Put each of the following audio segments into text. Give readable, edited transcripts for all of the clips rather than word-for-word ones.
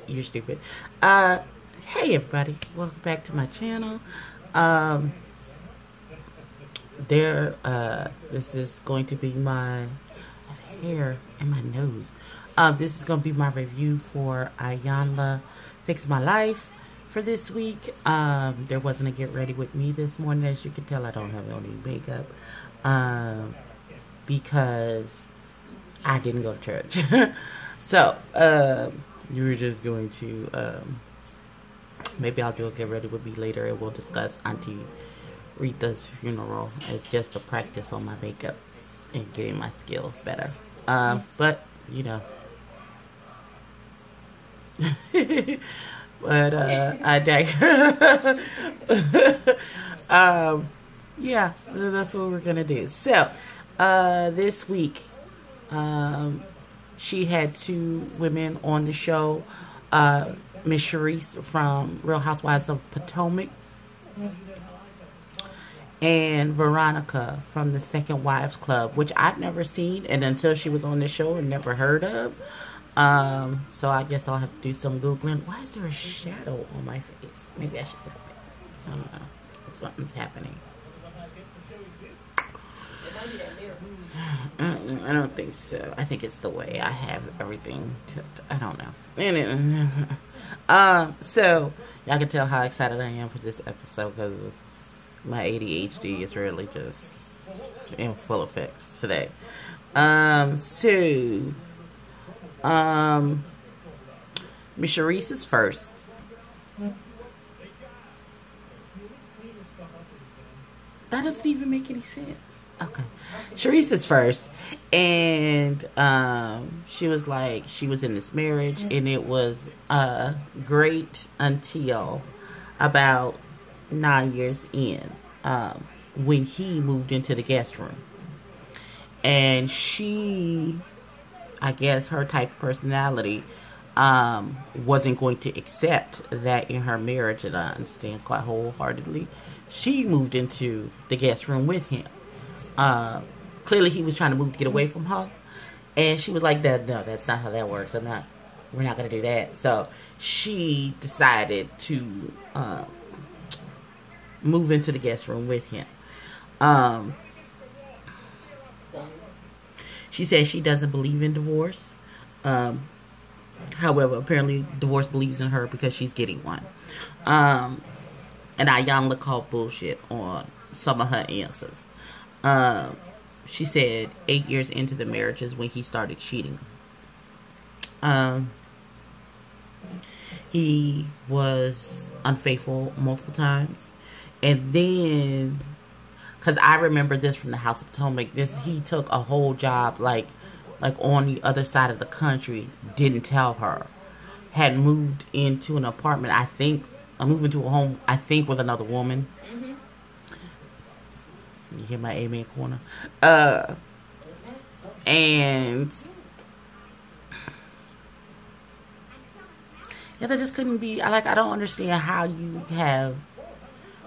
You're stupid. Hey everybody, welcome back to my channel. This is going to be my hair and my nose. This is going to be my review for Iyanla Fix My Life for this week. There wasn't a get ready with me this morning. As you can tell, I don't have any makeup because I didn't go to church. So you were just going to maybe I'll do a get ready with me later and we'll discuss Auntie Rita's funeral. It's just a practice on my makeup and getting my skills better. But you know, but I digress. Yeah, that's what we're gonna do. So this week she had two women on the show, Miss Sharice from Real Housewives of Potomac and Veronica from the Second Wives Club, which I've never seen, and until she was on the show and never heard of. So I guess I'll have to do some Googling. Why is there a shadow on my face? Maybe I should look at it. I don't know. Something's happening. I don't think so. I think it's the way I have everything. I don't know. So y'all can tell how excited I am for this episode because my ADHD is really just in full effect today. Miss Sharice is first. That doesn't even make any sense. Okay. Sharice is first. And she was like, she was in this marriage and it was great until about 9 years in, when he moved into the guest room. And she, I guess her type of personality, wasn't going to accept that in her marriage, and I understand quite wholeheartedly. She moved into the guest room with him. Clearly he was trying to move to get away from her. And she was like, no, that's not how that works. We're not going to do that. So she decided to move into the guest room with him. She says she doesn't believe in divorce. However, apparently divorce believes in her because she's getting one. And Iyanla called bullshit on some of her answers. She said 8 years into the marriage is when he started cheating. He was unfaithful multiple times. And then, because I remember this from the House of Potomac, he took a whole job like on the other side of the country, didn't tell her. Had moved into an apartment, I think, moved into a home, I think, with another woman. Mm-hmm. You hear my amen corner? And yeah, that just couldn't be. I don't understand how you have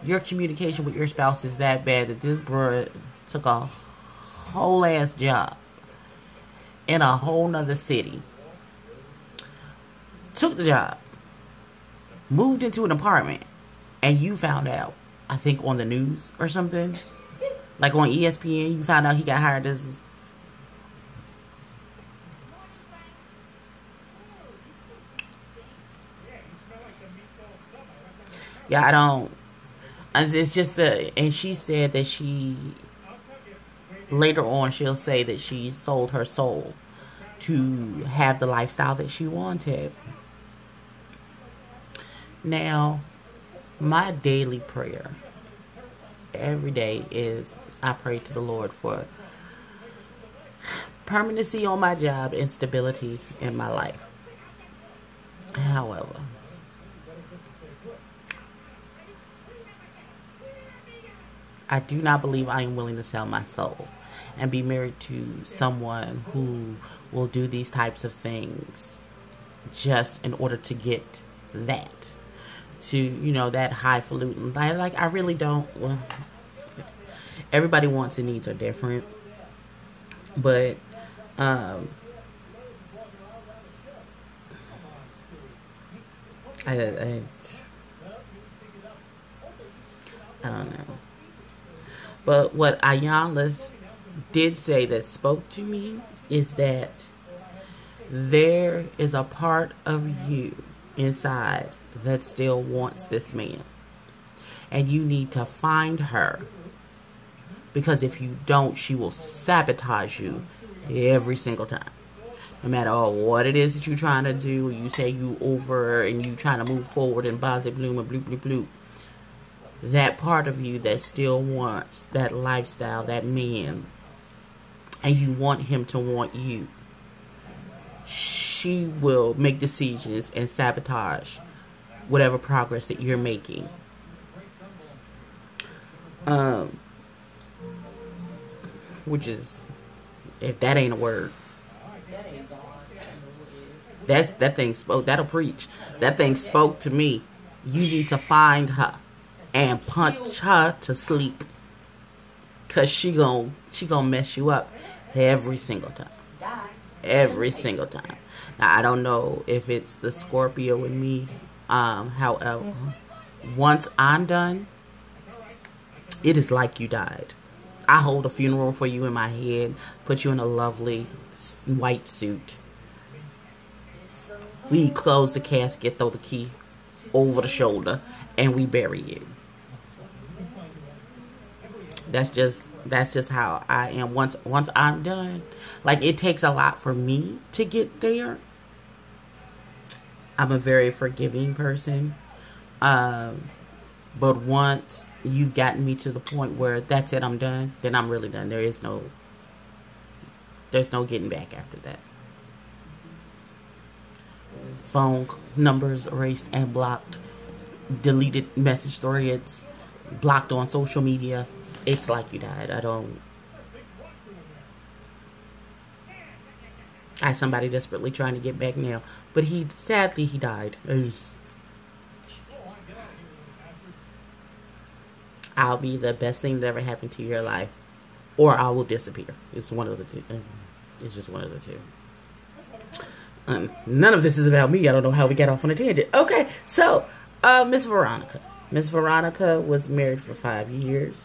your communication with your spouse is that bad that this bruh took a whole ass job in a whole nother city, took the job, moved into an apartment, and you found out, I think on the news or something, like on ESPN, you found out he got hired as. Yeah, I don't. It's just and she said that later on she'll say that she sold her soul to have the lifestyle that she wanted. Now, my daily prayer every day is I pray to the Lord for permanency on my job and stability in my life. However, I do not believe I am willing to sell my soul and be married to someone who will do these types of things just in order to get that. To, you know, that highfalutin. Like, I really don't. Well, everybody wants and needs are different. But, I don't know. But what Iyanla did say that spoke to me is that there is a part of you inside that still wants this man. And you need to find her. Because if you don't, she will sabotage you every single time. No matter what it is that you're trying to do, you say you over and you trying to move forward and blah, bloom and bloop, bloop, bloop. That part of you that still wants that lifestyle, that man, and you want him to want you, she will make decisions and sabotage whatever progress that you're making. Which is, if that ain't a word, that thing spoke. That'll preach. That thing spoke to me. You need to find her and punch her to sleep, cause she gon' mess you up every single time. Every single time. Now I don't know if it's the Scorpio in me. However, once I'm done, it is like you died. I hold a funeral for you in my head, put you in a lovely white suit. We close the casket, throw the key over the shoulder, and we bury you. That's just how I am. Once I'm done, like, it takes a lot for me to get there. I'm a very forgiving person. But once you've gotten me to the point where that's it, I'm done, then I'm really done. There's no getting back after that. Phone numbers erased and blocked, deleted message threads, blocked on social media. It's like you died. I have somebody desperately trying to get back now, but sadly he died. I'll be the best thing that ever happened to your life, or I will disappear. It's one of the two. It's just one of the two. None of this is about me. I don't know how we got off on a tangent. Okay, so Miss Veronica. Miss Veronica was married for 5 years.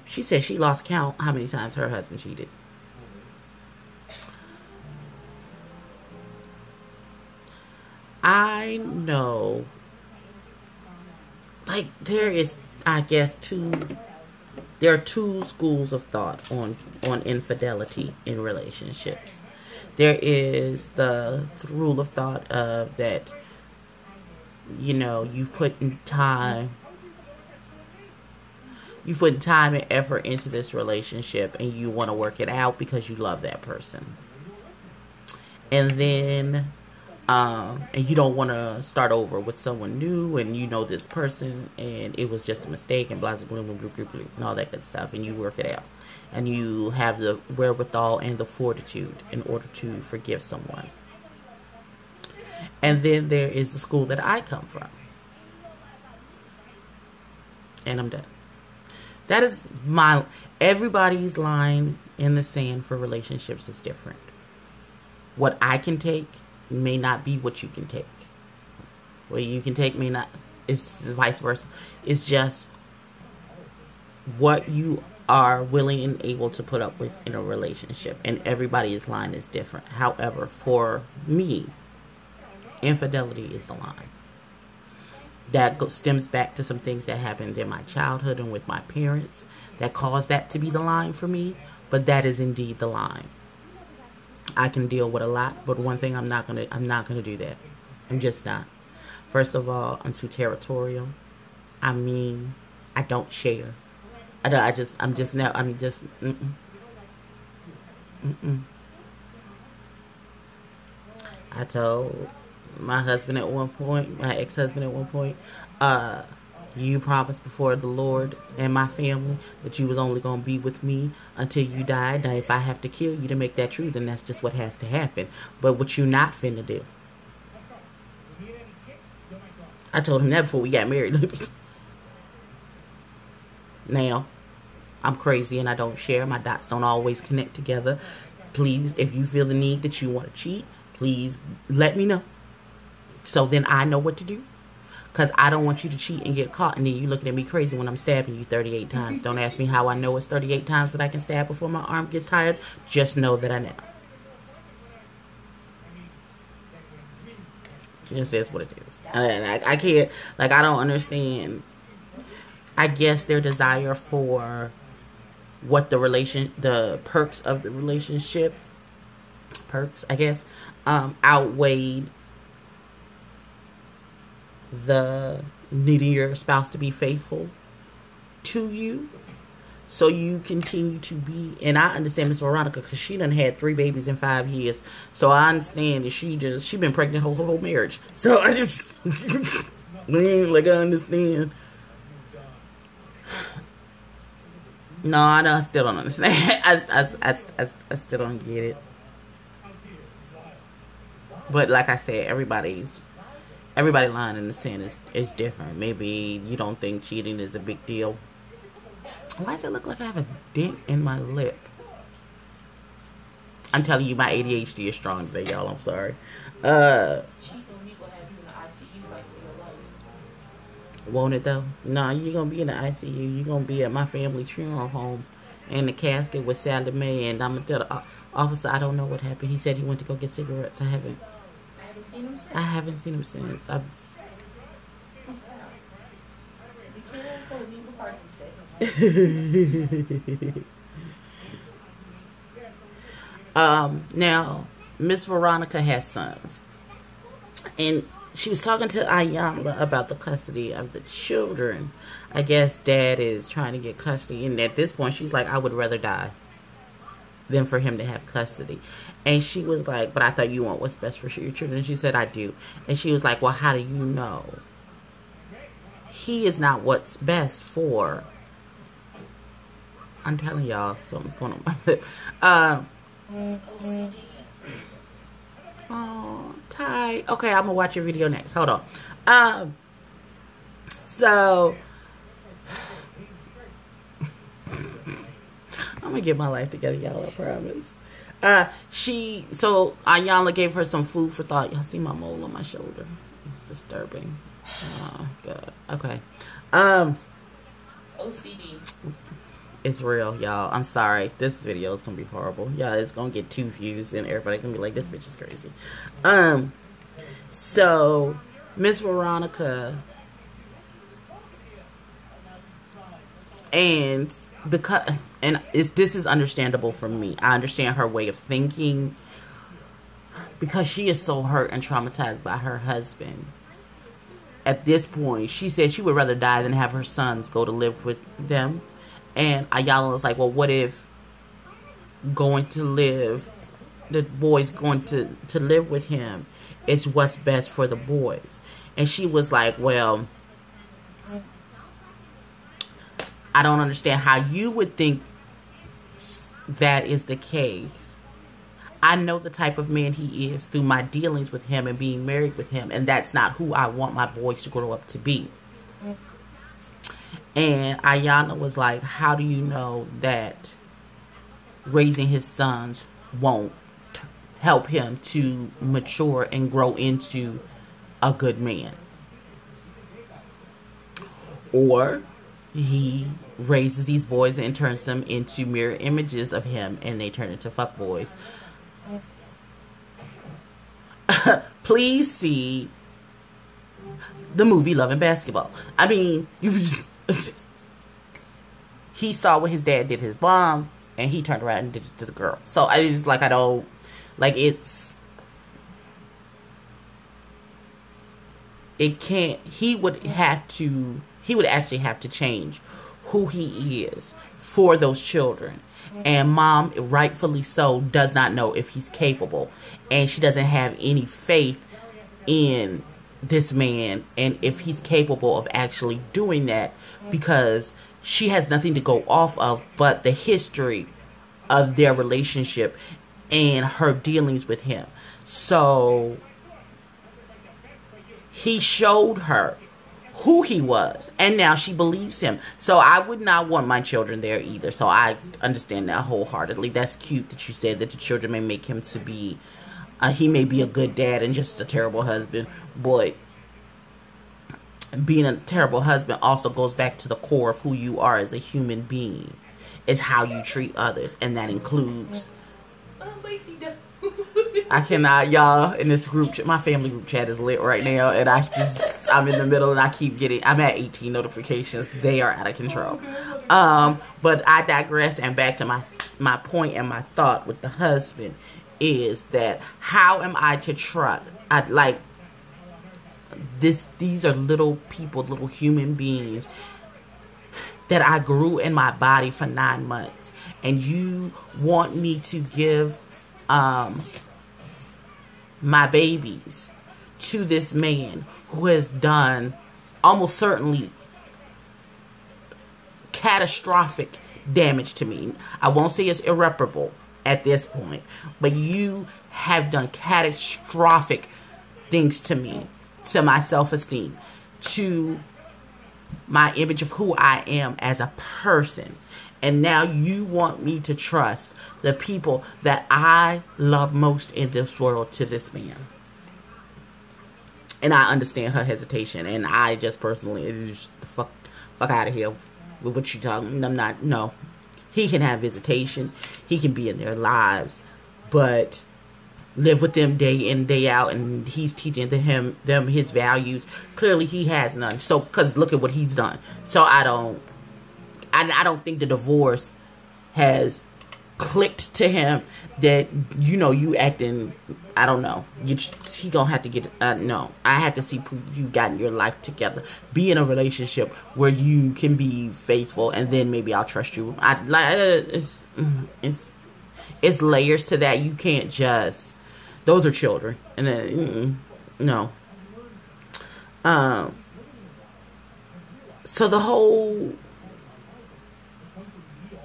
She said she lost count how many times her husband cheated. I know, like, there are two schools of thought on infidelity in relationships. There is the rule of thought of that, you've put in time and effort into this relationship, and you want to work it out because you love that person. And then, and you don't want to start over with someone new, and you know this person, and it was just a mistake, and blah, blah, blah, blah, blah, blah, and all that good stuff, and you work it out. And you have the wherewithal and the fortitude in order to forgive someone. And then there is the school that I come from. And I'm done. That is everybody's line in the sand for relationships is different. What I can take may not be what you can take. What you can take may not, it's vice versa. It's just what you are willing and able to put up with in a relationship. And everybody's line is different. However, for me, infidelity is the line. That stems back to some things that happened in my childhood and with my parents that caused that to be the line for me. But that is indeed the line. I can deal with a lot, but one thing I'm not gonna do that. I'm just not. First of all, I'm too territorial. I mean, I don't share. I told my husband at one point, my ex-husband at one point, you promised before the Lord and my family that you was only going to be with me until you died. Now, if I have to kill you to make that true, then that's just what has to happen. But what you not finna do? I told him that before we got married. Now, I'm crazy and I don't share. My dots don't always connect together. Please, if you feel the need that you want to cheat, please let me know. So then I know what to do. Because I don't want you to cheat and get caught. And then you looking at me crazy when I'm stabbing you 38 times. Don't ask me how I know it's 38 times that I can stab before my arm gets tired. Just know that I know. Just is what it is. I can't, like, I don't understand. I guess their desire for what the perks of the relationship, I guess, outweighed the needing your spouse to be faithful to you. So you continue to be, and I understand Miss Veronica because she done had 3 babies in 5 years. So I understand that she been pregnant her whole marriage. So I just, like, I understand. No, I still don't understand. I still don't get it. But like I said, everybody line in the sand is different. Maybe you don't think cheating is a big deal. Why does it look like I have a dent in my lip? I'm telling you, my ADHD is strong today, y'all. I'm sorry. Won't it though? No, you're gonna be in the ICU. You're gonna be at my family's funeral home in the casket with Sally Mae, and I'm gonna tell the officer I don't know what happened. He said he went to go get cigarettes. I haven't seen him since. Now, Miss Veronica has sons, and she was talking to Iyanla about the custody of the children. I guess dad is trying to get custody, and at this point, she's like, I would rather die than for him to have custody. And she was like, but I thought you want what's best for your children. And she said, I do. And she was like, well, how do you know? He is not what's best for. I'm telling y'all, something's going on my lip. Oh, Ty. Okay, I'm gonna watch your video next. Hold on. So I'm gonna get my life together, y'all, I promise. So Iyanla gave her some food for thought. Y'all see my mole on my shoulder? It's disturbing. Oh God. Okay. OCD. It's real, y'all. I'm sorry. This video is gonna be horrible. Yeah, it's gonna get 2 views, and everybody gonna be like, "This bitch is crazy." So Miss Veronica, and this is understandable for me. I understand her way of thinking because she is so hurt and traumatized by her husband. At this point, she said she would rather die than have her sons go to live with them. And Iyanla was like, well, what if the boys going to live with him is what's best for the boys? And she was like, well, I don't understand how you would think that is the case. I know the type of man he is through my dealings with him and being married with him, and that's not who I want my boys to grow up to be. And Iyanla was like, how do you know that raising his sons won't help him to mature and grow into a good man? Or he raises these boys and turns them into mirror images of him, and they turn into fuck boys. Please see the movie Love and Basketball. I mean, he saw what his dad did to his mom, and he turned around and did it to the girl. So I just, like, I don't, like, it can't, he would actually have to change who he is for those children. And mom, rightfully so, does not know if he's capable. And she doesn't have any faith in this man and if he's capable of actually doing that, because she has nothing to go off of but the history of their relationship and her dealings with him. So he showed her who he was, and now she believes him. So I would not want my children there either. So I understand that wholeheartedly. That's cute that you said that the children may make him to be He may be a good dad and just a terrible husband, but being a terrible husband also goes back to the core of who you are as a human being. It's how you treat others, and that includes... I cannot, y'all, in this group, my family group chat is lit right now, and I'm in the middle, and I keep I'm at 18 notifications. They are out of control. But I digress, and back to my point and my thought with the husband is that how am I to trust? These are little people, little human beings that I grew in my body for 9 months, and you want me to give my babies to this man who has done almost certainly catastrophic damage to me. I won't say it's irreparable at this point, but you have done catastrophic things to me, to my self-esteem, to my image of who I am as a person. And now you want me to trust the people that I love most in this world to this man. And I understand her hesitation. And I just personally, fuck out of here with what you talking. I'm not, no. He can have visitation. He can be in their lives. But live with them day in, day out. And he's teaching them his values. Clearly he has none. So, because look at what he's done. So I don't think the divorce has clicked to him that, you know, you acting, I don't know. He gonna have to get, no. I have to see proof you gotten your life together. Be in a relationship where you can be faithful, and then maybe I'll trust you. It's layers to that. You can't just, those are children. And then, no. So the whole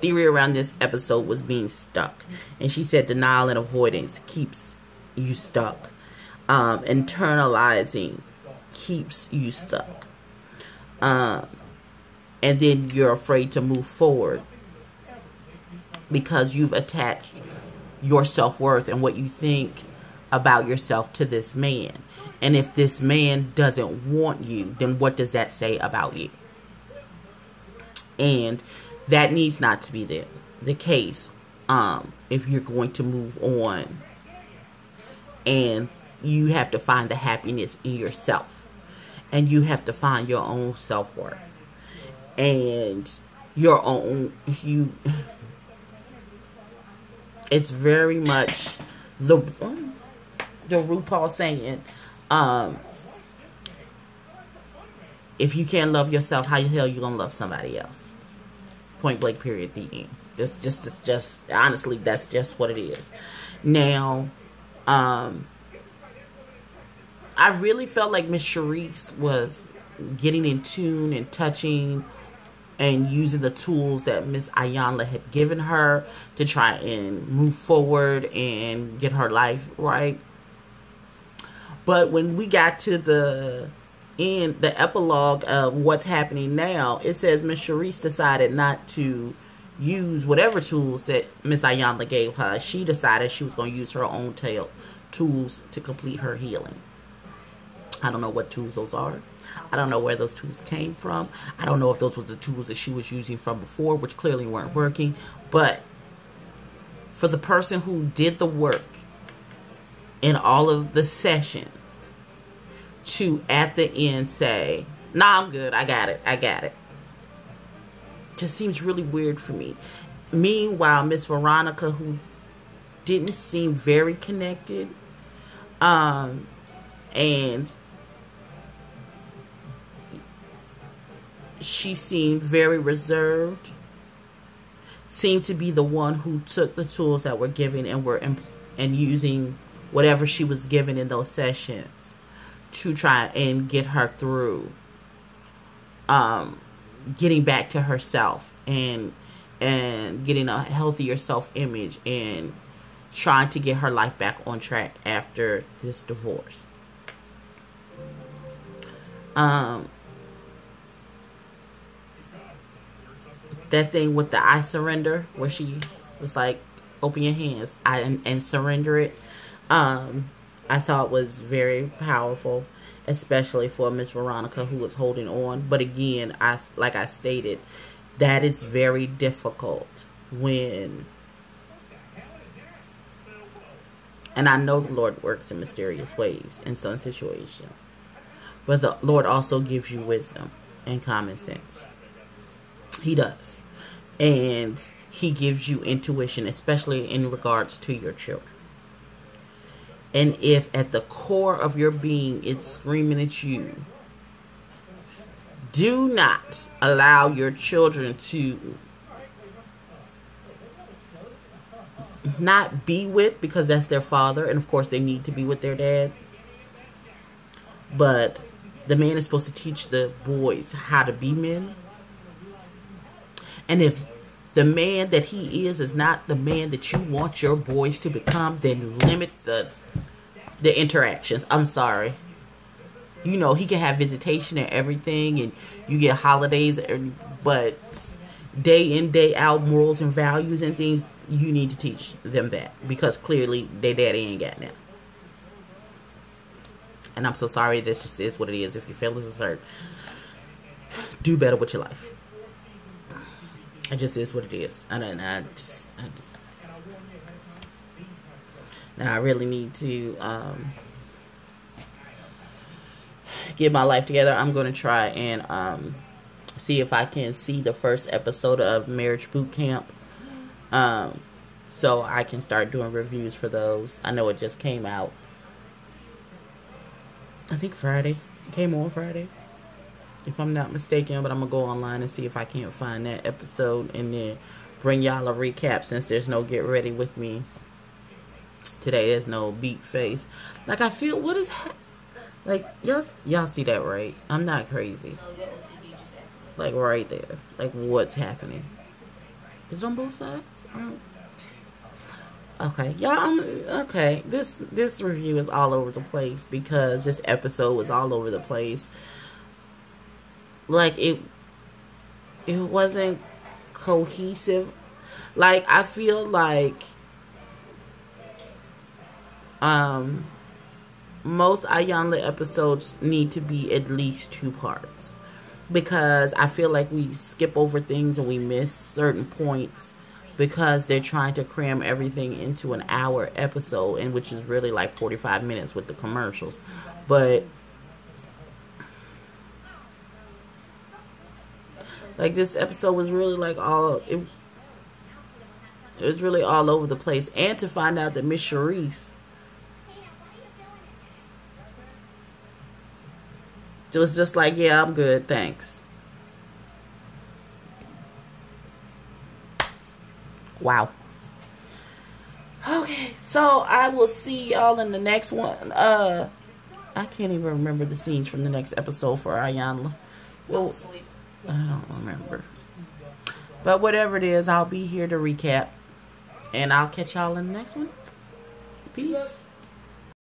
theory around this episode was being stuck, and she said denial and avoidance keeps you stuck. Internalizing keeps you stuck, and then you're afraid to move forward because you've attached your self-worth and what you think about yourself to this man. And if this man doesn't want you, then what does that say about you? And that needs not to be the case if you're going to move on. And you have to find the happiness in yourself. And you have to find your own self-worth. And your own, it's very much the RuPaul saying, if you can't love yourself, how the hell you gonna love somebody else? Point blank, period, the end. It's just honestly, that's just what it is. Now, I really felt like Miss Charisse was getting in tune and touching and using the tools that Miss Iyanla had given her to try and move forward and get her life right. But when we got to the end, the epilogue of what's happening now, it says Miss Charisse decided not to use whatever tools that Miss Iyanla gave her. She decided she was going to use her own tools to complete her healing. I don't know what tools those are. I don't know where those tools came from. I don't know if those were the tools that she was using from before, which clearly weren't working. But for the person who did the work in all of the sessions to at the end say, nah, I'm good, I got it, just seems really weird for me. Meanwhile, Miss Veronica, who didn't seem very connected, and she seemed very reserved, seemed to be the one who took the tools that were given and using whatever she was given in those sessions to try and get her through getting back to herself and getting a healthier self-image and trying to get her life back on track after this divorce. That thing with the I surrender, where she was like, open your hands and surrender it. I thought was very powerful, especially for Miss Veronica, who was holding on. But again, like I stated, that is very difficult when, and I know the Lord works in mysterious ways in some situations, but the Lord also gives you wisdom and common sense. He does. And He gives you intuition, especially in regards to your children. And if at the core of your being it's screaming at you, do not allow your children to not be with, because that's their father, and of course they need to be with their dad. But the man is supposed to teach the boys how to be men. And if the man that he is not the man that you want your boys to become, then limit the interactions. I'm sorry. You know, he can have visitation and everything, and you get holidays, but day in, day out, morals and values and things, you need to teach them that, because clearly their daddy ain't got now. And I'm so sorry, this just is what it is. If your feelings is hurt, do better with your life. It just is what it is. Now I really need to get my life together. I'm going to try and see if I can see the first episode of Marriage Boot Camp, so I can start doing reviews for those. I know it just came out, I think Friday. It came on Friday, if I'm not mistaken, but I'm going to go online and see if I can't find that episode and then bring y'all a recap, since there's no get ready with me today. There's no beat face. Like, I feel, what is like, y'all see that, right? I'm not crazy. Like, right there. Like, what's happening? Is it on both sides? Okay, y'all, okay. This review is all over the place, because this episode was all over the place. Like, it wasn't cohesive. Like, I feel like most Iyanla episodes need to be at least 2 parts, because I feel like we skip over things and we miss certain points, because they're trying to cram everything into an hour episode, and which is really like 45 minutes with the commercials. But like, this episode was really like it was really all over the place. And to find out that Miss Charisse was just like, yeah, I'm good, thanks. Wow. Okay, so I will see y'all in the next one. I can't even remember the scenes from the next episode for Iyanla. Well, I don't remember. But whatever it is, I'll be here to recap. And I'll catch y'all in the next one. Peace.